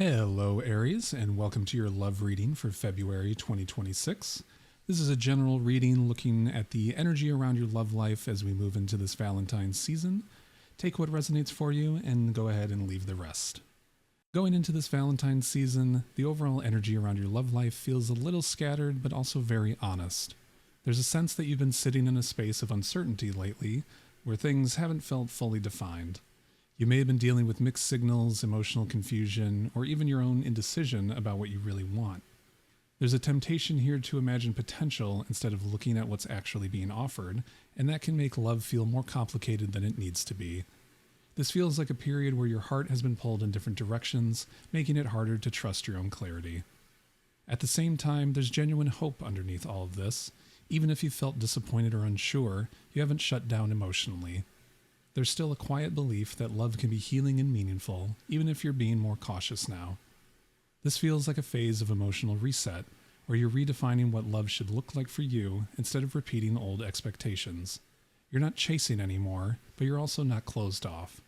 Hello, Aries, and welcome to your love reading for February 2026. This is a general reading looking at the energy around your love life as we move into this Valentine's season. Take what resonates for you and go ahead and leave the rest. Going into this Valentine's season, the overall energy around your love life feels a little scattered but also very honest. There's a sense that you've been sitting in a space of uncertainty lately where things haven't felt fully defined. You may have been dealing with mixed signals, emotional confusion, or even your own indecision about what you really want. There's a temptation here to imagine potential instead of looking at what's actually being offered, and that can make love feel more complicated than it needs to be. This feels like a period where your heart has been pulled in different directions, making it harder to trust your own clarity. At the same time, there's genuine hope underneath all of this. Even if you felt disappointed or unsure, you haven't shut down emotionally. There's still a quiet belief that love can be healing and meaningful, even if you're being more cautious now. This feels like a phase of emotional reset, where you're redefining what love should look like for you instead of repeating old expectations. You're not chasing anymore, but you're also not closed off.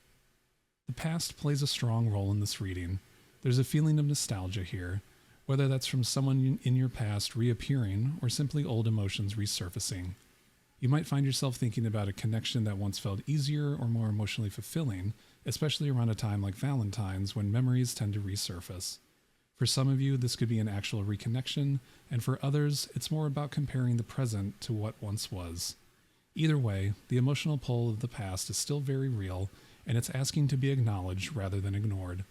The past plays a strong role in this reading. There's a feeling of nostalgia here, whether that's from someone in your past reappearing or simply old emotions resurfacing. You might find yourself thinking about a connection that once felt easier or more emotionally fulfilling, especially around a time like Valentine's when memories tend to resurface. For some of you, this could be an actual reconnection, and for others, it's more about comparing the present to what once was. Either way, the emotional pull of the past is still very real, and it's asking to be acknowledged rather than ignored.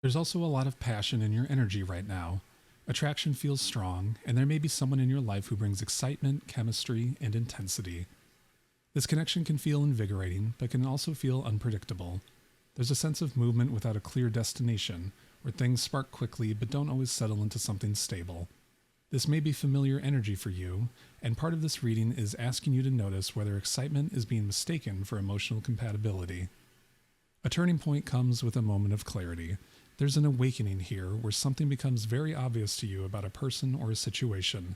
There's also a lot of passion in your energy right now. Attraction feels strong, and there may be someone in your life who brings excitement, chemistry, and intensity. This connection can feel invigorating, but can also feel unpredictable. There's a sense of movement without a clear destination, where things spark quickly but don't always settle into something stable. This may be familiar energy for you, and part of this reading is asking you to notice whether excitement is being mistaken for emotional compatibility. A turning point comes with a moment of clarity. There's an awakening here where something becomes very obvious to you about a person or a situation.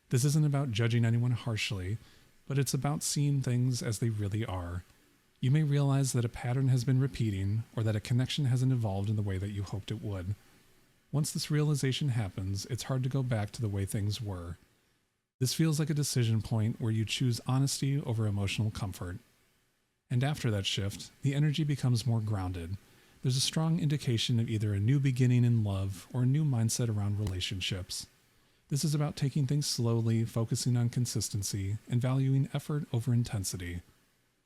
This isn't about judging anyone harshly, but it's about seeing things as they really are. You may realize that a pattern has been repeating or that a connection hasn't evolved in the way that you hoped it would. Once this realization happens, it's hard to go back to the way things were. This feels like a decision point where you choose honesty over emotional comfort. And after that shift, the energy becomes more grounded. There's a strong indication of either a new beginning in love or a new mindset around relationships. This is about taking things slowly, focusing on consistency, and valuing effort over intensity.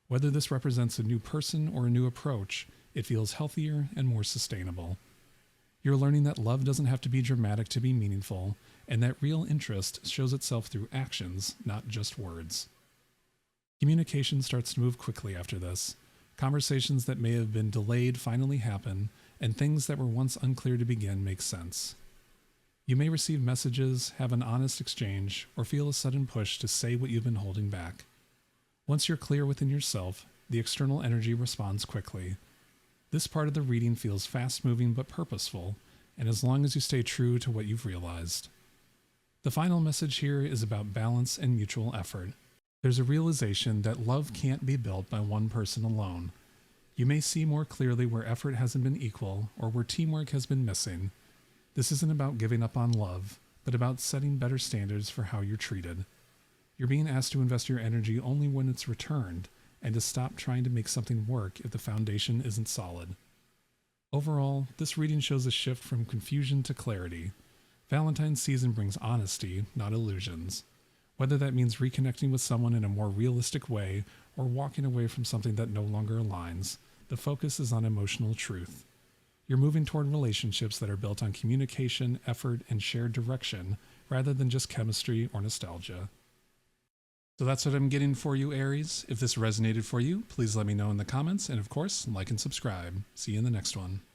Whether this represents a new person or a new approach, it feels healthier and more sustainable. You're learning that love doesn't have to be dramatic to be meaningful, and that real interest shows itself through actions, not just words. Communication starts to move quickly after this. Conversations that may have been delayed finally happen, and things that were once unclear to begin make sense. You may receive messages, have an honest exchange, or feel a sudden push to say what you've been holding back. Once you're clear within yourself, the external energy responds quickly. This part of the reading feels fast-moving but purposeful, and as long as you stay true to what you've realized. The final message here is about balance and mutual effort. There's a realization that love can't be built by one person alone. You may see more clearly where effort hasn't been equal or where teamwork has been missing. This isn't about giving up on love, but about setting better standards for how you're treated. You're being asked to invest your energy only when it's returned, and to stop trying to make something work if the foundation isn't solid. Overall, this reading shows a shift from confusion to clarity. Valentine's season brings honesty, not illusions. Whether that means reconnecting with someone in a more realistic way or walking away from something that no longer aligns, the focus is on emotional truth. You're moving toward relationships that are built on communication, effort, and shared direction, rather than just chemistry or nostalgia. So that's what I'm getting for you, Aries. If this resonated for you, please let me know in the comments, and of course, like and subscribe. See you in the next one.